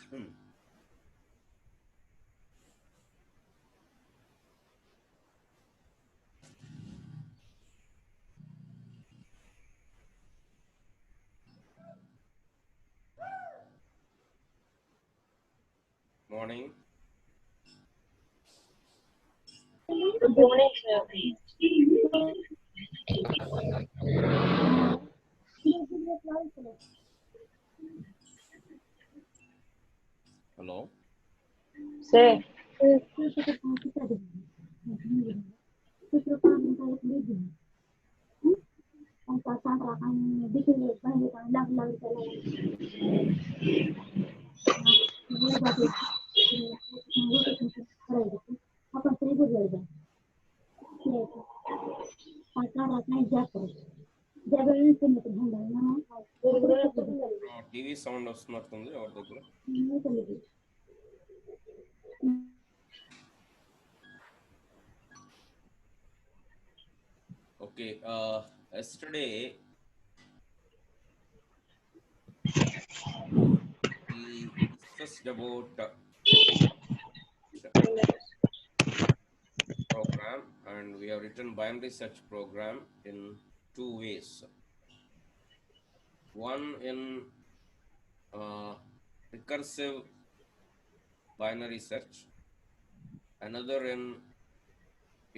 Hmm. Morning. Good morning, sir. Hello. Sir, TV sound వస్తున్నట్టుంది ఎవరి దగ్గర. Okay. Yesterday we discussed about program, and we have written binary search program in two ways. One in recursive binary search, another in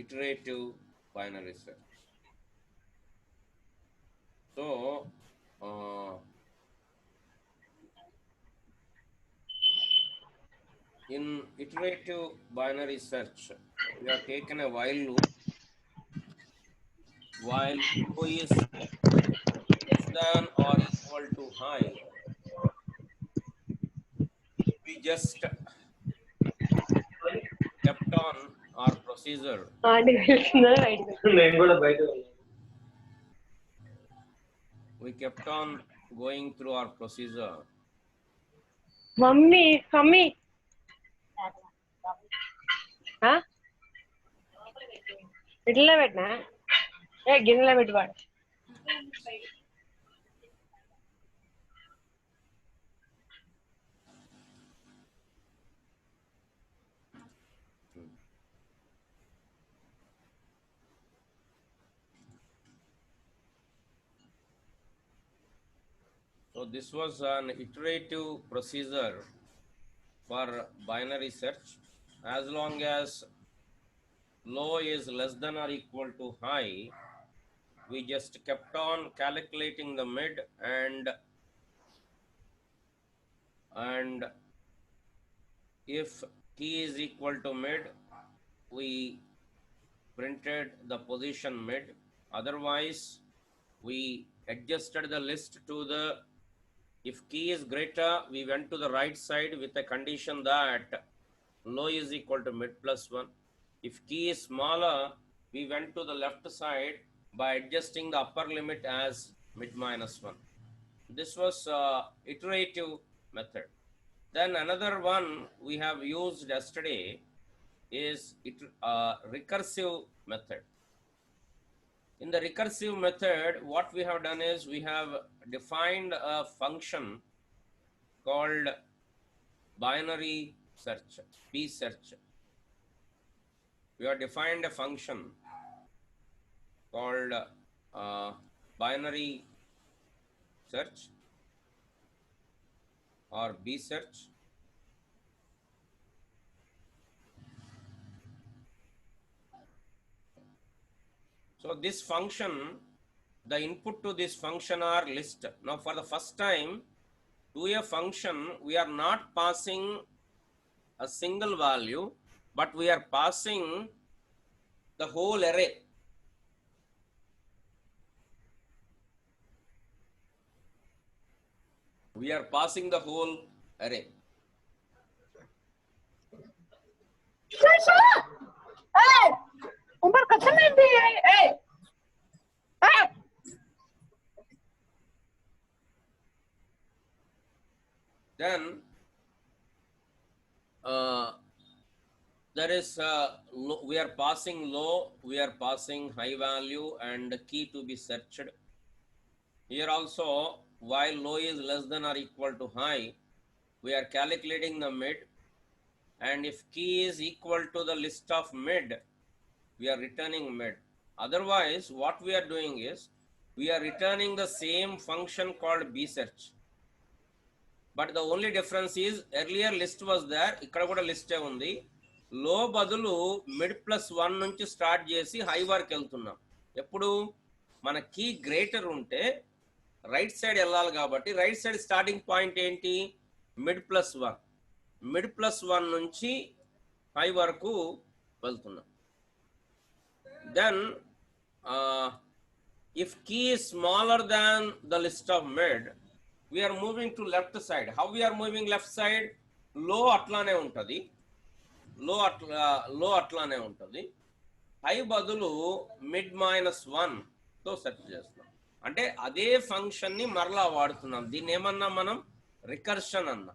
iterative binary search. So, in iterative binary search, we have taken a while loop. While O is less than or equal to high, we just kept on our procedure. We kept on going through our procedure. mummy, mummy. Huh? ఇట్లా పెట్టినా గిన్నెలో పెట్టువాడు. So this was an iterative procedure for binary search. As long as low is less than or equal to high, we just kept on calculating the mid, and if key is equal to mid, we printed the position mid. Otherwise, we adjusted the list to the, if key is greater, we went to the right side with a condition that low is equal to mid plus 1. If key is smaller, we went to the left side by adjusting the upper limit as mid minus 1. This was iterative method. Then another one we have used yesterday is recursive method. In the recursive method, what we have done is we have defined a function called binary search, B search. We have defined a function called binary search or B search. So this function, the input to this function are list. Now for the first time, to a function, we are not passing a single value, but we are passing the whole array. We are passing the whole array. umar kaçamaydı. Then there is we are passing low, we are passing high value and key to be searched. Here also, while low is less than or equal to high, we are calculating the mid, and if key is equal to the list of mid, we are returning mid. Otherwise, what we are doing is we are returning the same function called bsearch. But the only difference is earlier list was there, ikkada kuda list undi. Low బదులు mid plus 1 నుంచి start చేసి high వరకు వెళ్తున్నాం. ఎప్పుడు మన key greater ఉంటే right side వెళ్ళాలి కాబట్టి రైట్ సైడ్ స్టార్టింగ్ పాయింట్ ఏంటి, మిడ్ ప్లస్ 1. మిడ్ ప్లస్ 1 నుంచి హై వరకు వెళ్తున్నాం. Then if key is smaller than the list of mid, we are moving to left side. How we are moving left side? Low atlane untadi, low atlane untadi. High బదులు mid -1 తో set చేస్తాం. అంటే అదే function ని మరలా వాడుతున్నాం. దీన్ని ఏమన్నా మనం రికర్షన్ అన్నా.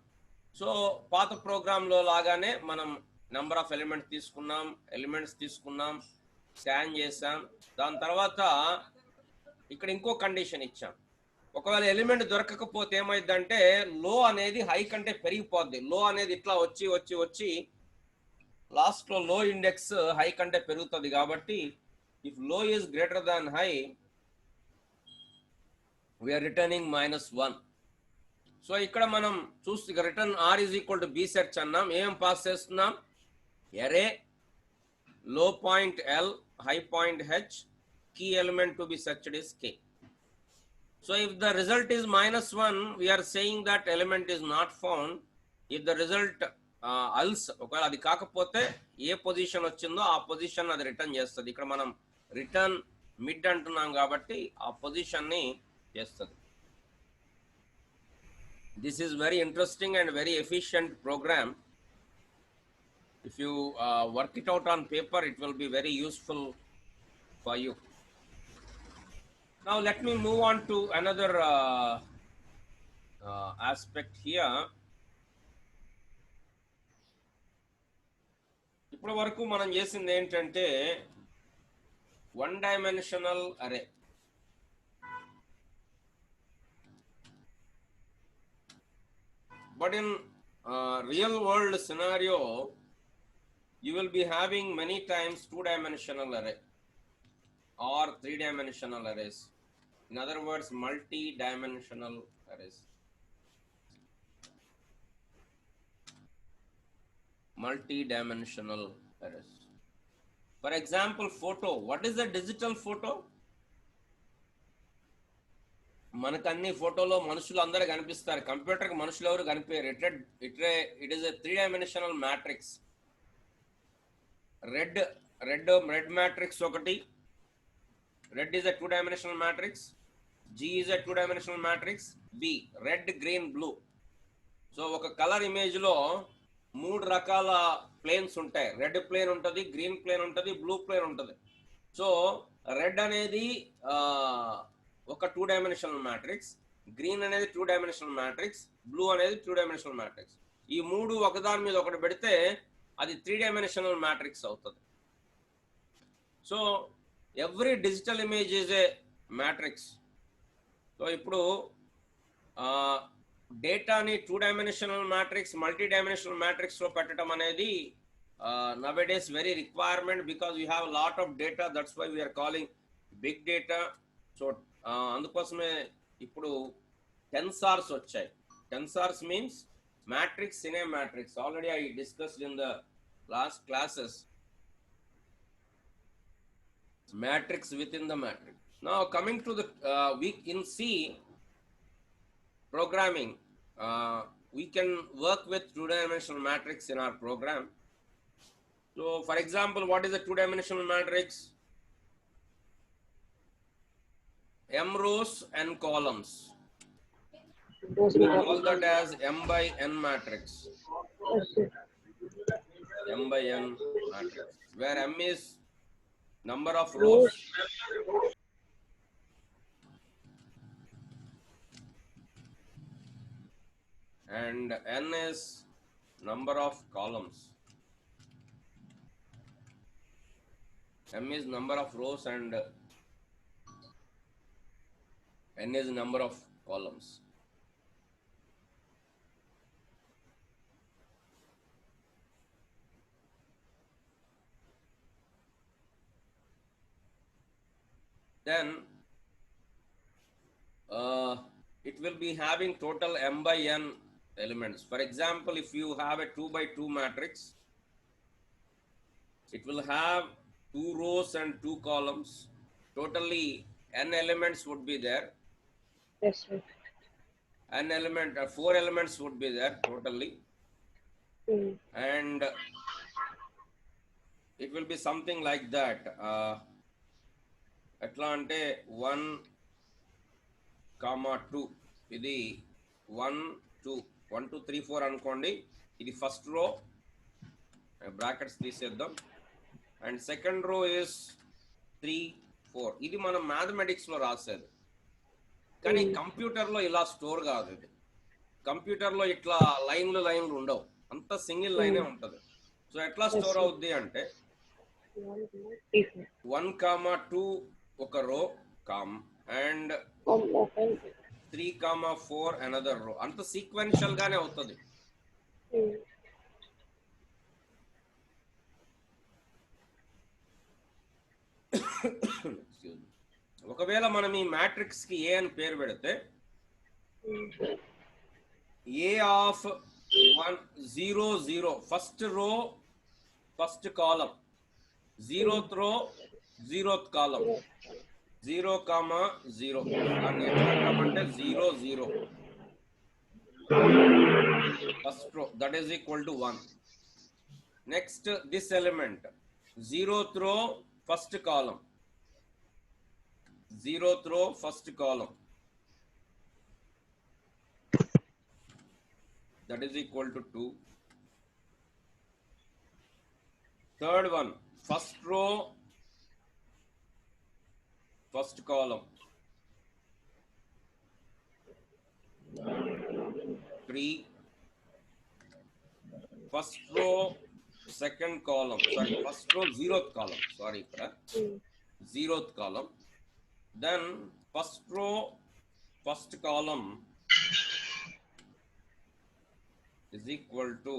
సో పాత ప్రోగ్రామ్ లో లాగానే మనం నెంబర్ ఆఫ్ ఎలిమెంట్స్ తీసుకున్నాం, స్కాన్ చేసాం. దాని తర్వాత ఇక్కడ ఇంకో కండిషన్ ఇచ్చాం. ఒకవేళ ఎలిమెంట్ దొరకకపోతే ఏమైందంటే లో అనేది హై కంటే పెరిగిపోద్ది. లో అనేది ఇట్లా వచ్చి లాస్ట్ లో లో ఇండెక్స్ హై కంటే పెరుగుతుంది. కాబట్టి if low is greater than high, we are returning -1. So ఇక్కడ మనం చూస్తే return r is equal to b search అన్నాం. ఏం పాస్ చేస్తున్నాం? ఎరే, low point L, high point H, key element to be searched is K. So if the result is -1, we are saying that element is not found. If the result else ఒకవేళ అది కాకపోతే ఏ position వచ్చిందో ఆ position అది return చేస్తుంది. ఇక్కడ మనం return mid అంటున్నాం కాబట్టి ఆ పొజిషన్ ని చేస్తుంది. This is very interesting and very efficient program. If you work it out on paper, it will be very useful for you. Now let me move on to another aspect here. ఇప్పటి వరకు మనం చేసింది ఏంటంటే one dimensional అరే. But in real world scenario, you will be having many times 2-dimensional array or 3-dimensional arrays. In other words, multi-dimensional arrays. Multi-dimensional arrays. For example, photo. What is a digital photo? మనకు అన్ని ఫోటోలో మనుషులు అందరూ కనిపిస్తారు. కంప్యూటర్కి మనుషులు ఎవరు కనిపించారు. It is a 3-dimensional matrix. Red matrix ఒకటి. Red is a 2-dimensional matrix. G is a 2-dimensional matrix. B red, green, blue. So ఒక కలర్ ఇమేజ్ లో 3 రకాల ప్లేన్స్ ఉంటాయి. రెడ్ ప్లేన్ ఉంటుంది, గ్రీన్ ప్లేన్ ఉంటుంది, బ్లూ ప్లేన్ ఉంటుంది. So red అనేది ఒక 2-dimensional మ్యాట్రిక్స్, గ్రీన్ అనేది 2-dimensional మ్యాట్రిక్స్, బ్లూ అనేది 2-dimensional మ్యాట్రిక్స్. ఈ మూడు ఒకదాని మీద ఒకటి పెడితే అది 3-dimensional మ్యాట్రిక్స్ అవుతుంది. So every digital image is a matrix. So ఇప్పుడు డేటాని 2-dimensional మ్యాట్రిక్స్, మల్టీ-dimensional మ్యాట్రిక్స్ లో పెట్టడం అనేది nowadays very requirement because we have a lot of data. That's why we are calling big data. So అందుకోసమే ఇప్పుడు టెన్సార్స్ వచ్చాయి. టెన్సార్స్ means matrix in a matrix. Already I discussed in the last classes. Matrix within the matrix. Now coming to the week in C programming, we can work with 2-dimensional matrix in our program. So for example, what is a 2-dimensional matrix? M rows and columns. We call that as M by N matrix. M by N matrix, where M is number of rows and N is number of columns. M is number of rows and N is number of columns. then it will be having total m by n elements. For example, if you have a 2 by 2 matrix, it will have 2 rows and 2 columns. Totally n elements would be there. Yes, sir. N element, 4 elements would be there totally. And it will be something like that. ఎట్లా అంటే 1, 2 ఇది 1 2 1 2 3 4 అనుకోండి. ఇది first row, brackets తీసేద్దాం. And second row is 3 4. ఇది మనం mathematics లో రాసేది, కానీ కంప్యూటర్లో ఇలా స్టోర్ కాదు. ఇది కంప్యూటర్లో ఇట్లా లైన్లు ఉండవు, అంత సింగిల్ లైనే ఉంటుంది. సో ఎట్లా స్టోర్ అవుద్ది అంటే 1, 2 ఒక రో కామ్ అండ్ 3, 4 అనదర్ రో. అంత సీక్వెన్షియల్ గానే అవుతుంది. ఒకవేళ మనం ఈ మ్యాట్రిక్స్ కి ఏ అని పేరు పెడితే A of 1 0 0 first row first column, 0th row 0th column, 0, 0 దాన్ని ఎట్లా అంటామంటే 0 0 first row, that is equal to 1. Next this element 0th row first column, 0th row first column, that is equal to 2. Third one, first row first column, 3. First row second column, sorry, first row 0th column, sorry, 0th column. Then first row first column is equal to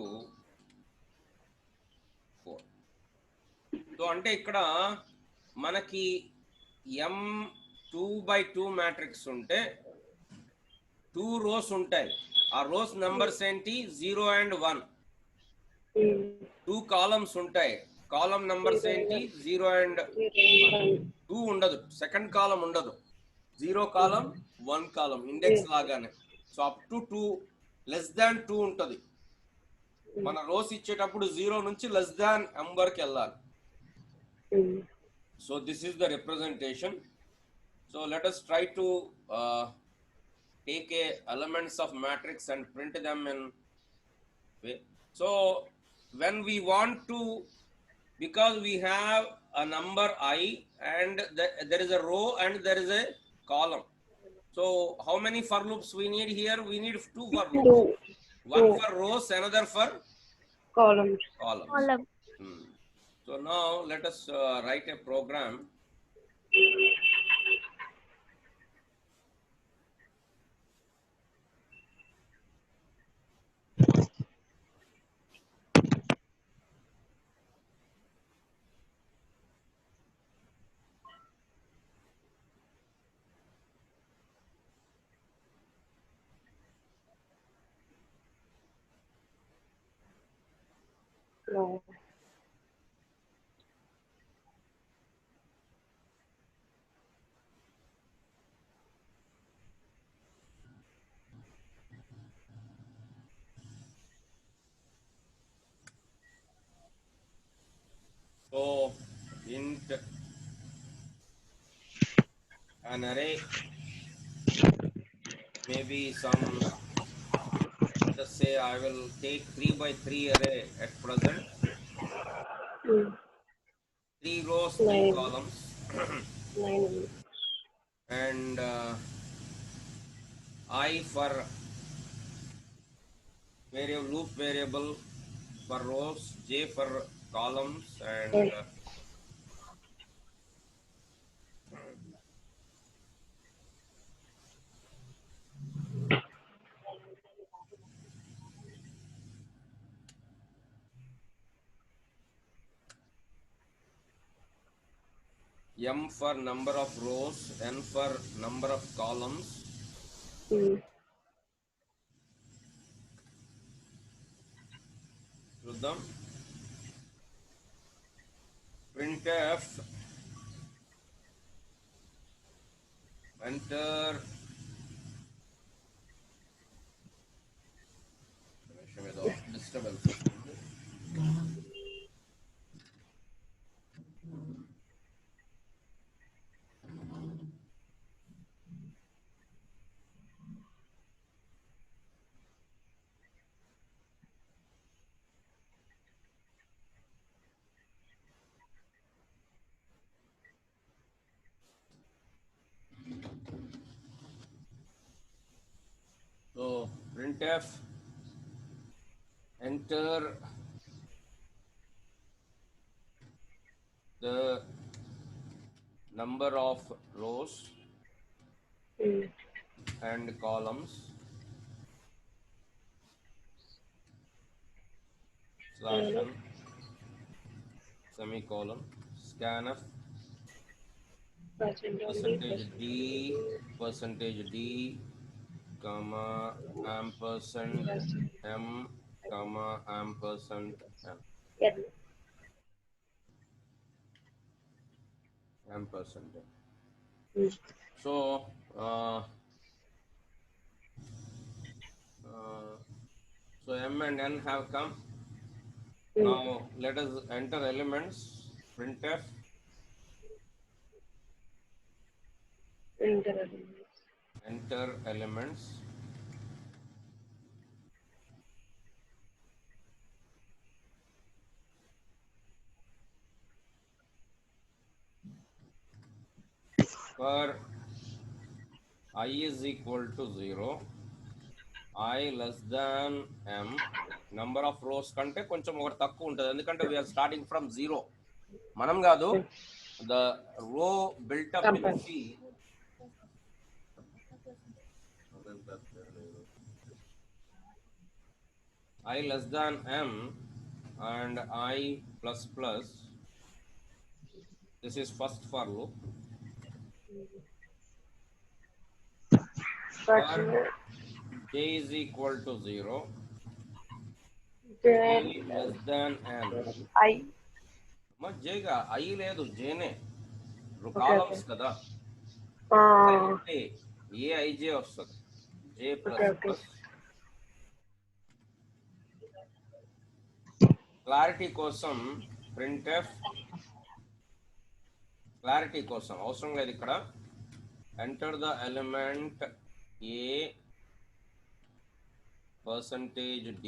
4. So అంటే ఇక్కడ మనకి m2 by 2 matrix ఉంటే 2 rose ఉంటాయి. ఆ rose numbers ఏంటి? 0 and 1. 2 columns ఉంటాయి. Column numbers ఏంటి? 0 and 1. 2 ఉండదు, సెకండ్ కాలం ఉండదు. 0 కాలం 1 కాలం ఇండెక్స్ లాగానే. So up to 2 less than 2 ఉంటుంది. మన రోస్ ఇచ్చేటప్పుడు 0 నుంచి లెస్ దాన్ నంబర్కి వెళ్ళాలి. So this is the representation. So let us try to take elements of matrix and print them in way. So when we want to, because we have a number I and there is a row and there is a column. So how many for loops we need here? We need 2 for loops. One for rows, another for columns. So now let us write a program. No. So int an array, maybe some, let us say I will take 3 by 3 array at present. 3 rows, 3 columns. 9. And I for loop variable for rows, j for columns, and M for number of rows, N for number of columns, చూద్దాం. printf enter ఏదో disturbance వస్తుంది. So printf enter the number of rows and columns slash n semicolon scanf percentage d comma ampersand m comma ampersand m ampersand m. So so m and n have come. Now let us enter elements. printf enter elements. For I is equal to 0, I less than m, number of rows కంటే కొంచెం ఒకటి తక్కువ ఉంటుంది, ఎందుకంటే we are starting from 0. మనం కాదు, the row built up in C. I less than m and I plus plus. This is first for loop. For j is equal to 0, j less than n. I. j గా I లేదు, j నే. Columns కదా, aij వస్తుంది, j plus plus. Clarity కోసం printf, clarity కోసం అవసరం లేదు ఇక్కడ, enter the element a percentage d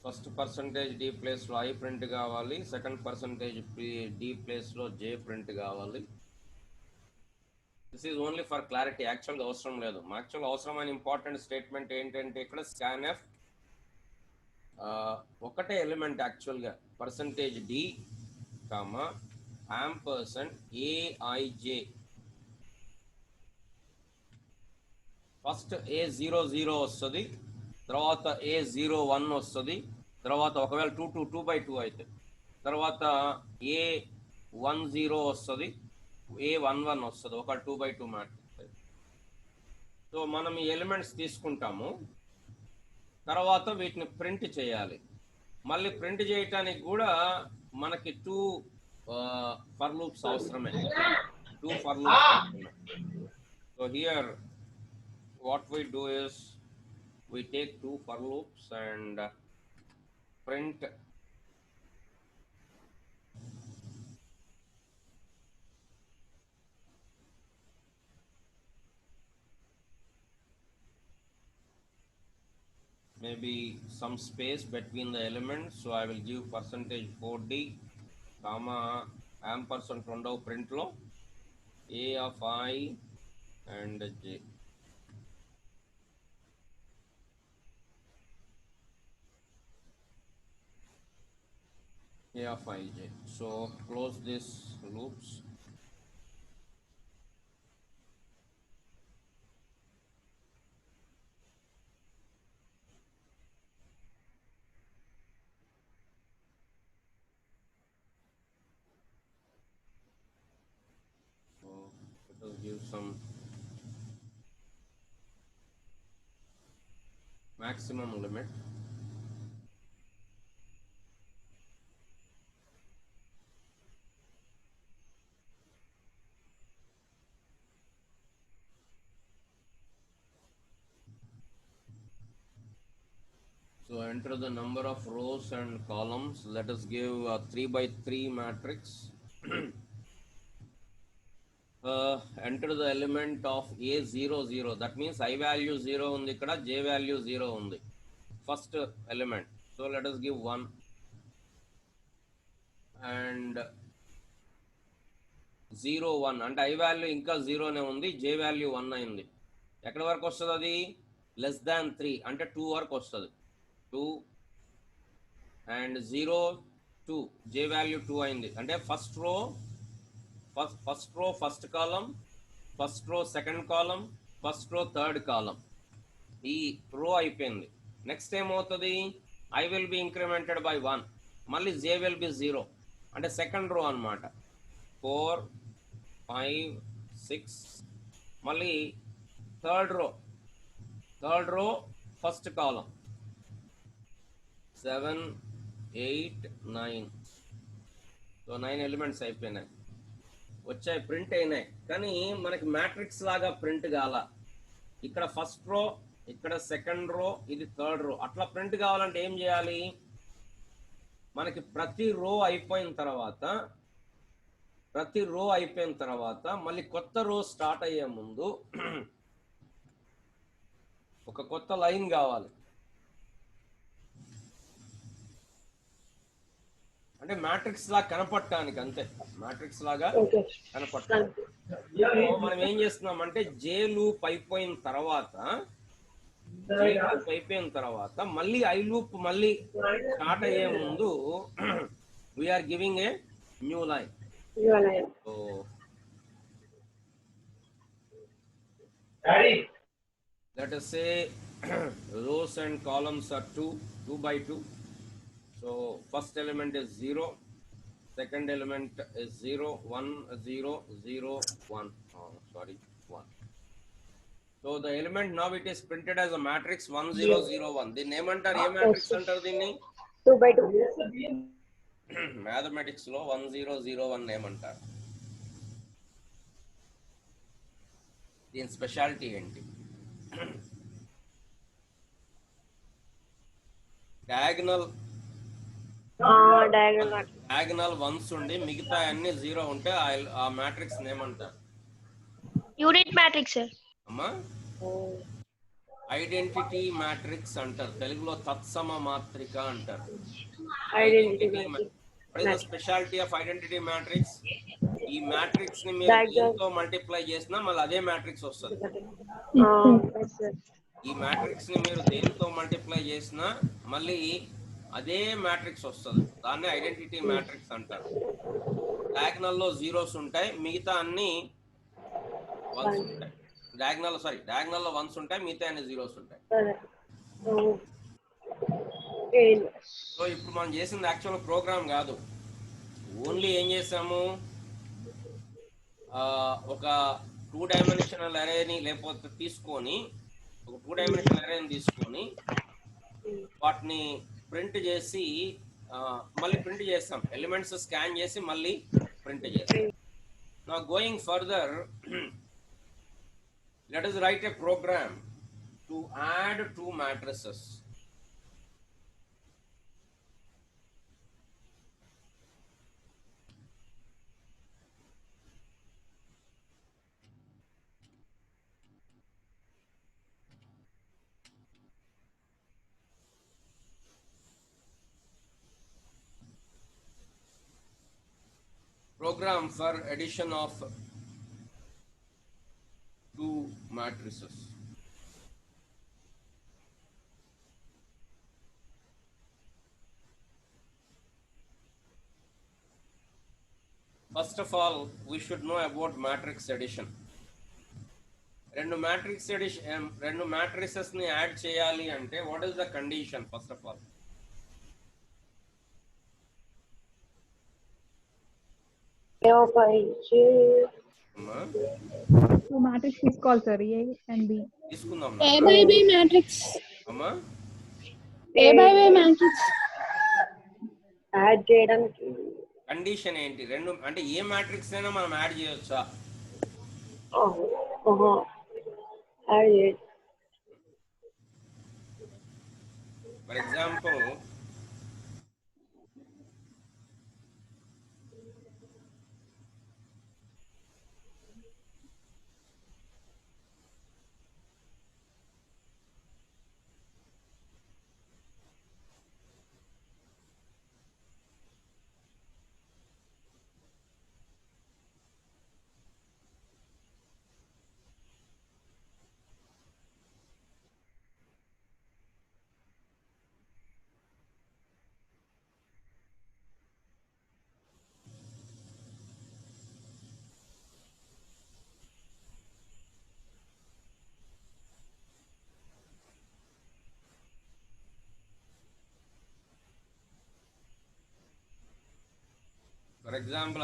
first percentage d ప్లేస్లో I ప్రింట్ కావాలి, సెకండ్ పర్సంటేజ్ d ప్లేస్లో j ప్రింట్ కావాలి. This is only for clarity, యాక్చువల్గా అవసరం లేదు. యాక్చువల్ అవసరమైన ఇంపార్టెంట్ స్టేట్మెంట్ ఏంటంటే ఇక్కడ scanf ఒకటే ఎలిమెంట్ యాక్చువల్గా percentage d comma ampersand aij. First a00 వస్తుంది, తర్వాత a01 వస్తుంది, తర్వాత ఒకవేళ 2/2 అయితే తర్వాత a10 వస్తుంది, a11 వస్తుంది, ఒక 2/2 మ్యాట్రిక్స్. సో మనం ఈ ఎలిమెంట్స్ తీసుకుంటాము, తర్వాత వీటిని ప్రింట్ చేయాలి. మళ్ళీ ప్రింట్ చేయటానికి కూడా మనకి 2 ఫర్ లూప్స్ అవసరమే, 2 ఫర్ లూప్స్ అవసరమే. So here what we do is we take 2 for loops and print maybe some space between the elements. So I will give percentage 4D, comma, ampersand rondo print lo, A of I and J. A of I, J. So close this loops. So let us give some maximum limit. So enter the number of rows and columns. Let us give a 3 by 3 matrix. Enter the element of A00. That means I value 0 undi ikkada, J value 0 undi. First element. So let us give 1 and 0 1. And I value inka 0 ne undi, J value 1 ayindi. Ekkada varaku vastadi adi? Less than 3 ante 2 varaku vastadi. 2 and 0 2, J value 2 ayindi. Ante first row first column, first row second column, first row third column. ఈ రో అయిపోయింది. Next ఏమవుతుంది? I will be incremented by 1, మళ్ళీ జే will be 0 అంటే second row అనమాట. 4 5 6 మళ్ళీ third row first కాలం 7 8 9. So 9 elements అయిపోయినాయి, వచ్చాయి, ప్రింట్ అయినాయి. కానీ మనకి మ్యాట్రిక్స్ లాగా ప్రింట్ కాల. ఇక్కడ ఫస్ట్ రో, ఇక్కడ సెకండ్ రో, ఇది థర్డ్ రో, అట్లా ప్రింట్ కావాలంటే ఏం చేయాలి? మనకి ప్రతి రో అయిపోయిన తర్వాత మళ్ళీ కొత్త రో స్టార్ట్ అయ్యే ముందు ఒక కొత్త లైన్ కావాలి. అంటే మ్యాట్రిక్స్ లాగా కనపడటానికి, అంతే, మ్యాట్రిక్స్ లాగా కనపడటానికి. మనం ఏం చేస్తున్నాం అంటే జే లూప్ అయిపోయిన తర్వాత మళ్ళీ ఐ లూప్ మళ్ళీ స్టార్ట్ అయ్యే ముందు we are giving a new line. So let us say rows and columns are 2 by 2. So first element is 0, second element is 0 1 0 0 1. Sorry, 1. So the element now it is printed as a matrix 1 0 0 1. The name antar a matrix antar dinni 2 by 2. Mathematics lo 1 0 0 1 name antar. Din specialty enti? Diagonal once ఉండి మిగతా అన్ని 0 ఉంటే ఆ matrix name అంటారు unit matrix అమ్మా. Identity matrix అంటారు, తెలుగులో తత్సమ మాత్రిక అంటారు. స్పెషాలిటీ ఆఫ్ ఐడెంటిటీ మ్యాట్రిక్స్, ఈ మ్యాట్రిక్స్ ని మీరు దీంతో మల్టిప్లై చేసినా మళ్ళీ అదే మ్యాట్రిక్స్ వస్తుంది. ఈ మ్యాట్రిక్స్ ని మీరు దేంతో మల్టిప్లై చేసినా మళ్ళీ అదే మ్యాట్రిక్స్ వస్తుంది, దాన్ని ఐడెంటిటీ మ్యాట్రిక్స్ అంటారు. డయాగ్నల్ లో జీరోస్ ఉంటాయి, మిగతా అన్ని వన్స్ ఉంటాయి. డయాగ్నల్ లో వన్స్ ఉంటాయి, మిగతా అన్ని జీరోస్ ఉంటాయి. సో ఇప్పుడు మనం చేసింది యాక్చువల్ ప్రోగ్రామ్ కాదు, ఓన్లీ ఏం చేసాము, ఒక 2 డైమెన్షనల్ అరేని లేకపోతే తీసుకొని, ఒక 2 డైమెన్షనల్ అరేని తీసుకొని వాటిని ప్రింట్ చేసి మళ్ళీ ప్రింట్ చేస్తాం, ఎలిమెంట్స్ స్కాన్ చేసి మళ్ళీ ప్రింట్ చేస్తాం. Now going further, let us write a program to add 2 matrices. program for addition of two matrices. First of all, we should know about matrix addition. రెండు matrices ని add చేయాలి అంటే what is the condition first of all? So matrix is called sir A and B. తీసుకుందాం A by B matrix. అమ్మా A by B matrix. Add చేయడానికి condition ఏంటి? రెండు అంటే ఏ మ్యాట్రిక్స్ అయినా మనం యాడ్ చేయొచ్చా? యాడ్ చేయ for example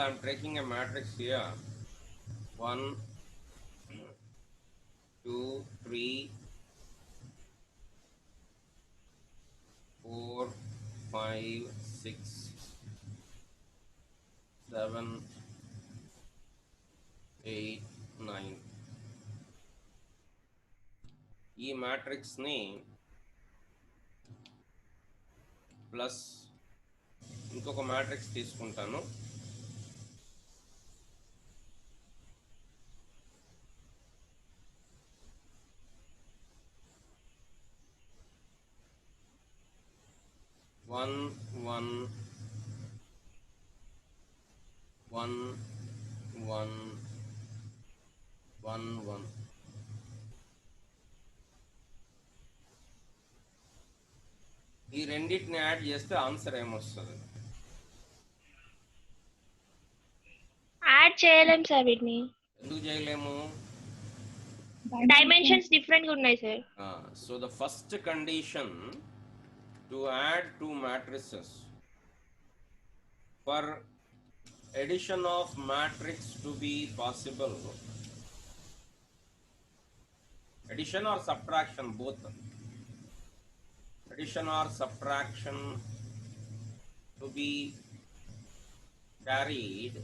I am taking a matrix here 1 2 3 4 5 6 7 8 9 ఈ మ్యాట్రిక్స్ ని ప్లస్ ఇంకొక మ్యాట్రిక్స్ తీసుకుంటాను. One, one, one, one, one, one. ఈ రెండింటిని యాడ్ చేస్తే ఆన్సర్ ఏమొస్తుంది? యాడ్ చేయలేం సార్ వీటిని. ఎందుకు చేయలేము? డైమెన్షన్స్ డిఫరెంట్ గా ఉన్నాయి sir. So the first condition to add two matrices for addition of matrix to be possible, addition or subtraction both, addition or subtraction to be carried,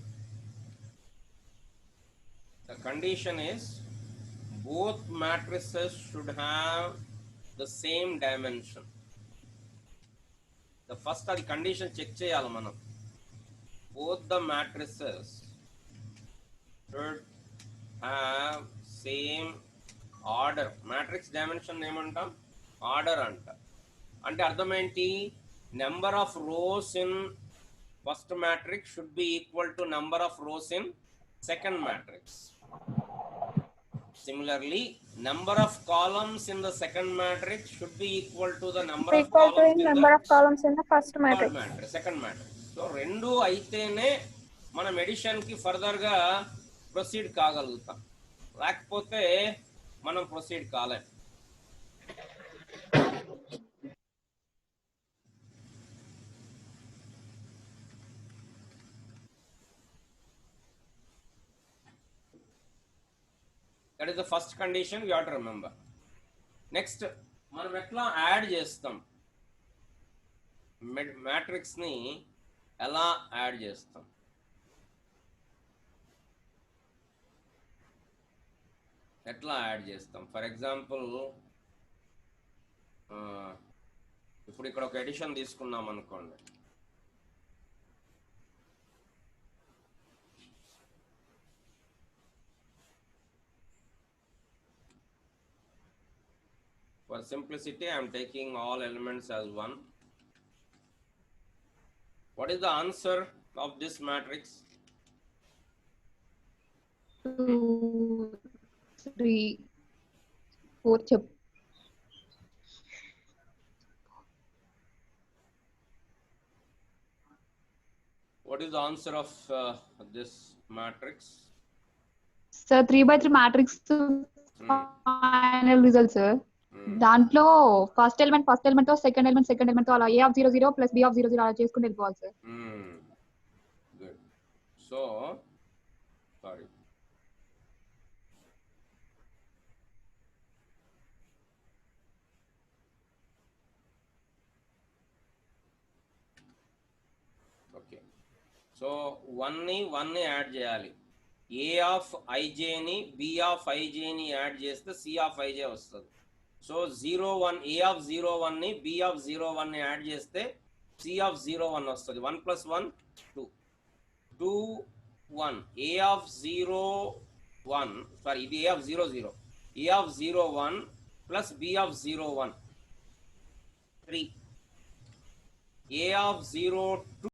the condition is both matrices should have the same dimension. The first అది condition check చేయాలి మనం. both the matrices should have same order. Matrix dimension ఏమంటాం? Order అంట. అంటే అర్థం ఏంటి? Number of rows in first matrix should be equal to number of rows in second matrix. Similarly, number of columns in the second matrix should be equal to the number of columns in the first matrix, second matrix. So రెండు అయితేనే మనం edition కి further గా proceed కాగలుగుతాం, లేకపోతే మనం proceed కాలేం. That is the first condition you have to remember. Next, మనం ఎట్లా add చేస్తాం? మ్యాట్రిక్స్ ని ఎలా యాడ్ చేస్తాం? ఎట్లా యాడ్ చేస్తాం? ఫర్ ఎగ్జాంపుల్ ఇప్పుడు ఇక్కడ ఒక ఎడిషన్ తీసుకున్నాం అనుకోండి. For simplicity, I am taking all elements as 1. What is the answer of this matrix? 2, 3, 4 చెప్ What is the answer of this matrix? Sir 3/3 matrix final result sir. దాంట్లో first element తో second element తో అలా A of 0 0 plus B of 0 0 అలా చేసుకుంటూ వెళ్ళిపోవాలి sir. Good. So, sorry. Okay. So, 1 ని add చేయాలి. A of ij ని B of ij ని యాడ్ చేస్తే C of ij వస్తుంది. సో 0 1 A of 0 1 ని B of 0 1 ని యాడ్ చేస్తే C of 0 1 వస్తుంది. 1 plus 1 2 2 1 A of 0 1 సారీ ఇది A of 0 0 A of 0 1 plus B of 0 1 3 A of 0 2